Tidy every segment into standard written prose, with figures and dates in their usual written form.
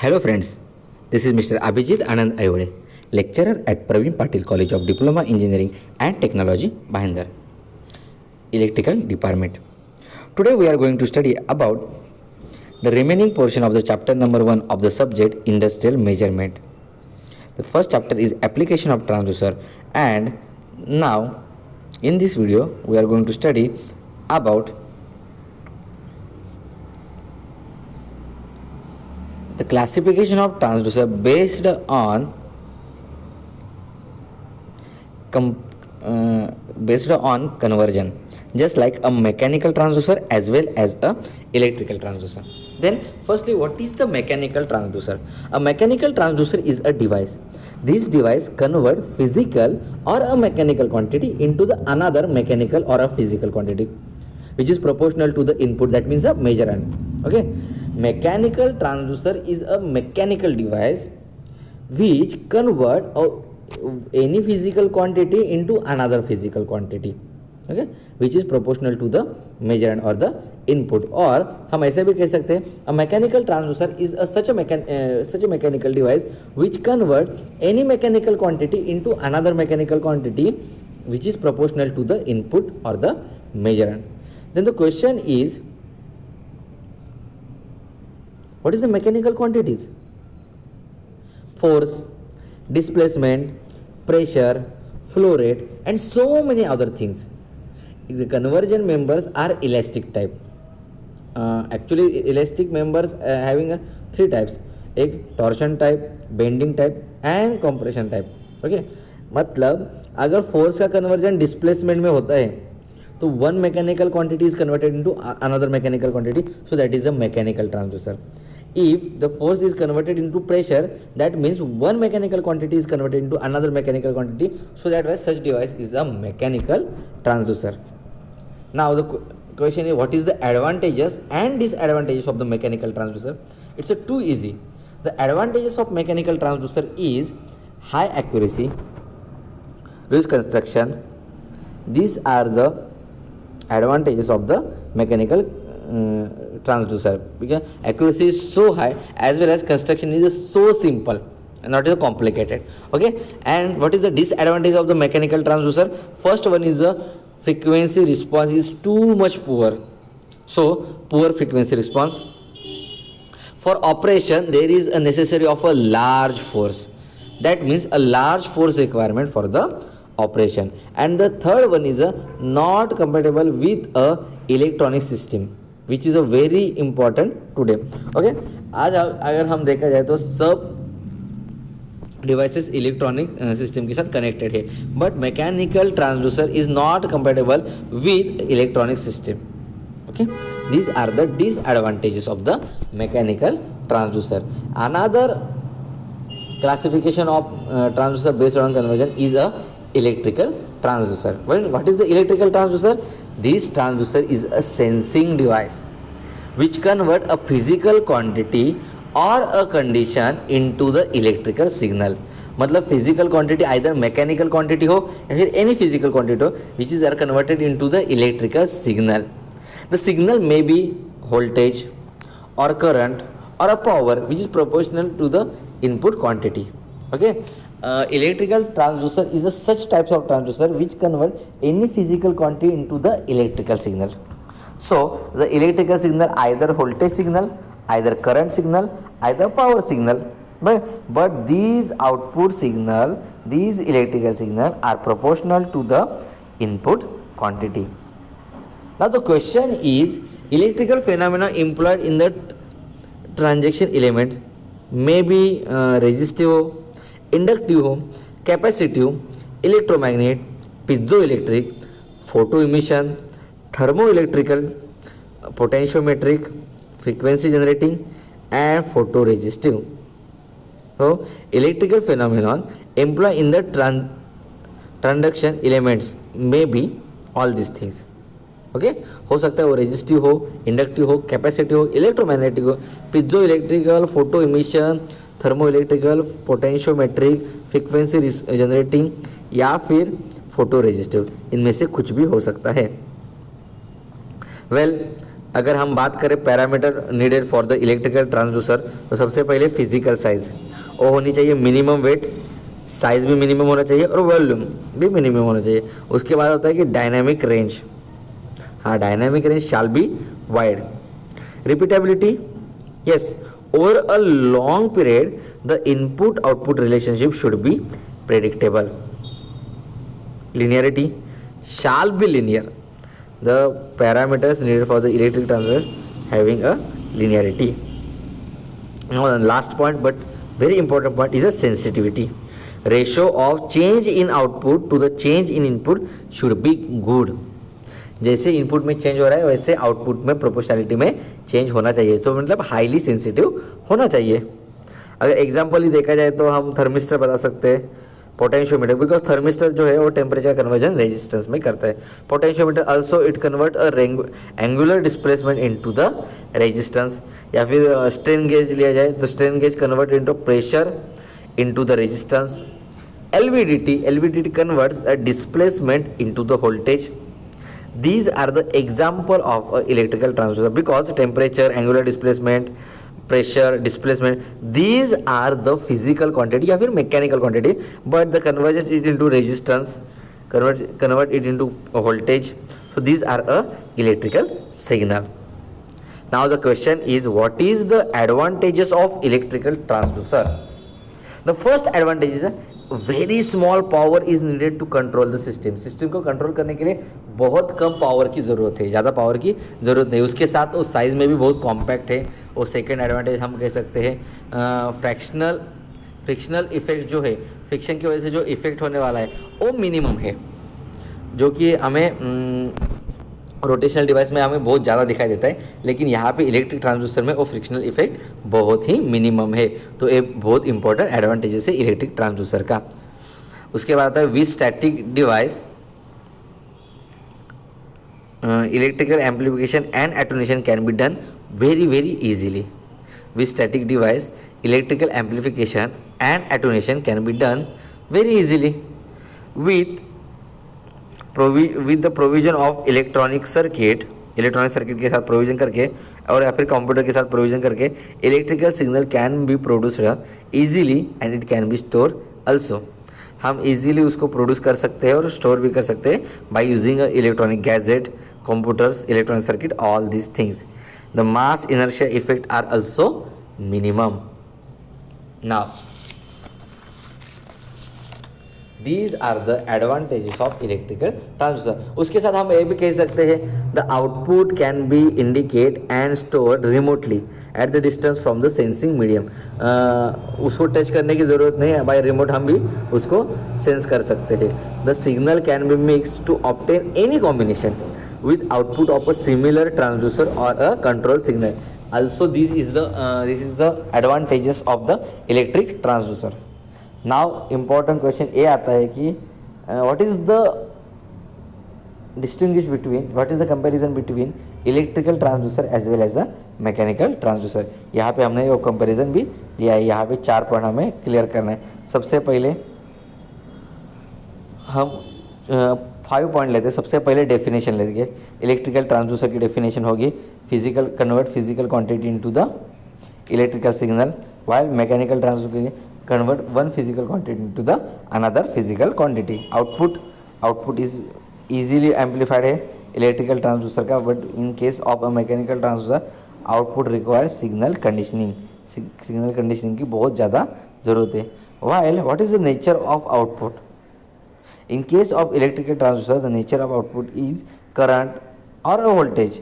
Hello friends, this is Mr. Abhijit Anand Ayode, lecturer at Praveen Patil College of Diploma Engineering and Technology, Bhayandar, Electrical Department. Today we are going to study about the remaining portion of the chapter number 1 of the subject Industrial Measurement. The first chapter is Application of Transducer, and now in this video we are going to study about the classification of transducer based on conversion, just like a mechanical transducer as well as a electrical transducer. Then firstly, what is the mechanical transducer? A mechanical transducer is a device. This device convert physical or a mechanical quantity into the another mechanical or a physical quantity, which is proportional to the input, that means a measurand. Okay, mechanical transducer is a mechanical device which convert any physical quantity into another physical quantity, okay, which is proportional to the measurand or the input. और हम ऐसे भी कह सकते हैं a mechanical transducer is such a mechanical device which convert any mechanical quantity into another mechanical quantity which is proportional to the input or the measurand. Then the question is, what is the mechanical quantities? Force, displacement, pressure, flow rate, and so many other things. The conversion members are elastic type. Actually elastic members having three types, एक torsion type, bending type and compression type. Okay, मतलब अगर force का conversion displacement में होता है तो one mechanical quantity is converted into another mechanical quantity, so that is a mechanical transducer. If the force is converted into pressure, that means one mechanical quantity is converted into another mechanical quantity, so that way such device is a mechanical transducer. Now the question is, what is the advantages and disadvantages of the mechanical transducer? It's too easy. The advantages of mechanical transducer is high accuracy, reduced construction. These are the advantages of the mechanical transducer, because accuracy is so high as well as construction is so simple and not so complicated. Okay, and what is the disadvantage of the mechanical transducer? First one is the frequency response is too much poor. So poor frequency response. For operation there is a necessary of a large force, that means a large force requirement for the operation. And the third one is not compatible with a electronic system, which is a very important today. Okay, आज अगर हम देखा जाए तो सब devices electronic system के साथ connected है, but mechanical transducer is not compatible with electronic system. Okay, these are the disadvantages of the mechanical transducer. Another classification of transducer based on conversion is a electrical transducer. Well, what is the electrical transducer? This transducer is a sensing device which convert a physical quantity or a condition into the electrical signal. मतलब physical quantity either mechanical quantity हो या फिर any physical quantity हो, which is are converted into the electrical signal. The signal may be voltage or current or a power which is proportional to the input quantity. Okay, electrical transducer is such types of transducer which convert any physical quantity into the electrical signal. So the electrical signal either voltage signal, either current signal, either power signal, but these output signal, these electrical signal are proportional to the input quantity. Now the question is, electrical phenomena employed in the transaction element may be resistive हो, inductive हो, capacitive, electromagnet, piezoelectric, photo emission, thermo electrical, potentiometric, frequency generating and photoresistive. So electrical phenomenon employed in the transaction elements may be all these things. Okay, हो सकता है वो resistive हो, inductive हो, capacitive हो, electromagnetic हो, piezo electrical, photo emission, thermo electrical, potentiometric, frequency generating या फिर फोटो रेजिस्टिव. इनमें से कुछ भी हो सकता है. वेल, अगर हम बात करें parameter needed for the electrical transducer, तो सबसे पहले फिजिकल साइज वो होनी चाहिए, मिनिमम वेट, साइज भी मिनिमम होना चाहिए और वॉल्यूम भी मिनिमम होना चाहिए। उसके बाद होता है कि डायनामिक रेंज, हाँ dynamic range shall be wide. Repeatability, yes, over a long period the input output relationship should be predictable. Linearity shall be linear. The parameters needed for the electric transducer having a linearity. Now the last point, but very important point, is a sensitivity. Ratio of change in output to the change in input should be good. जैसे input में change हो रहा है वैसे output में proportionality में change होना चाहिए, तो मतलब हाईली सेंसिटिव होना चाहिए। अगर एग्जांपल ही देखा जाए तो हम थर्मिस्टर बता सकते हैं, पोटेंशियोमीटर, बिकॉज थर्मिस्टर जो है वो टेम्परेचर कन्वर्जन रेजिस्टेंस में करता है। Potentiometer also it convert a angular displacement into the resistance. या फिर स्ट्रेन गेज लिया जाए तो strain gauge convert into pressure into the resistance. LVDT converts a displacement into the voltage. These are the example of a electrical transducer, because temperature, angular displacement, pressure, displacement, these are the physical quantity या फिर mechanical quantity, but the conversion it into resistance, convert it into voltage, so these are a electrical signal. Now the question is, what is the advantages of electrical transducer? The first advantage is very small power is needed to control the system. System को control करने के लिए बहुत कम power की ज़रूरत है, ज़्यादा power की ज़रूरत नहीं। उसके साथ वो साइज़ में भी बहुत कॉम्पैक्ट है। और सेकेंड एडवांटेज हम कह सकते हैं फ्रिक्शनल इफेक्ट जो है, फ्रिक्शन की वजह से जो इफेक्ट होने वाला है वो मिनिमम है, जो कि हमें रोटेशनल डिवाइस में हमें बहुत ज़्यादा दिखाई देता है, लेकिन यहाँ पे इलेक्ट्रिक ट्रांसड्यूसर में वो फ्रिक्शनल इफेक्ट बहुत ही मिनिमम है। तो ये बहुत इंपॉर्टेंट एडवांटेजेस है इलेक्ट्रिक ट्रांसड्यूसर का। उसके बाद आता है with static device electrical amplification and attenuation can be done very easily. With static device electrical amplification and attenuation can be done very easily with the provision of electronic circuit के साथ provision करके और या फिर computer के साथ provision करके electrical signal can be produced easily and it can be store also. हम इजीली उसको प्रोड्यूस कर सकते हैं और स्टोर भी कर सकते हैं by using electronic gadget, computers, electronic circuit, all these things. The mass inertia effect are also minimum. Now These are the advantages of electrical transducer. उसके साथ हम ये भी कह सकते हैं the output can be indicate and stored remotely at the distance from the sensing medium. उसको touch करने की ज़रूरत नहीं है, बाय रिमोट हम भी उसको सेंस कर सकते हैं। The signal can be mixed to obtain any combination with output of a similar transducer or a control signal. Also this is the advantages of the electric transducer. Now important question ये आता है कि what is the comparison between electrical transducer as well as the mechanical transducer. यहाँ पे हमने वो comparison भी लिया है। यहाँ पे 4 पॉइंट हमें क्लियर करना है। सबसे पहले हम 5 पॉइंट लेते हैं। सबसे पहले डेफिनेशन लेंगे। इलेक्ट्रिकल ट्रांसड्यूसर की डेफिनेशन होगी convert physical quantity into the electrical signal, while mechanical transducer convert one physical quantity into the another physical quantity. Output is easily amplified है electrical transducer का, but in case of a mechanical transducer output requires signal conditioning की बहुत ज़्यादा ज़रूरत है। While what is the nature of output? In case of electrical transducer, the nature of output is current or a voltage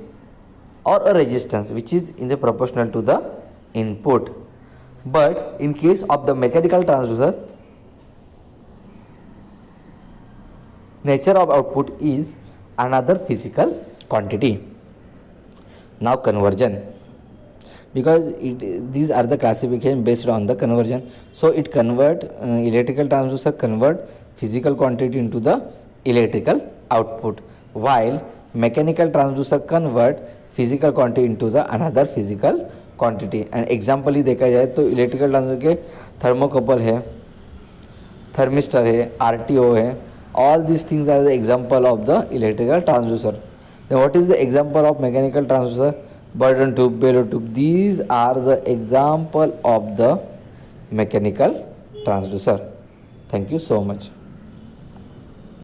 or a resistance which is in the proportional to the input. But in case of the mechanical transducer, nature of output is another physical quantity. Now conversion, because these are the classification based on the conversion. So it electrical transducer convert physical quantity into the electrical output, while mechanical transducer convert physical quantity into the another physical quantity. And example ही देखा जाए तो electrical transducer के thermocouple है, thermistor है, RTO है, all this things are the example of the electrical transducer. The Then what is the example of mechanical transducer? Burden tube, bellow tube. These are the example of the mechanical transducer. Thank you so much.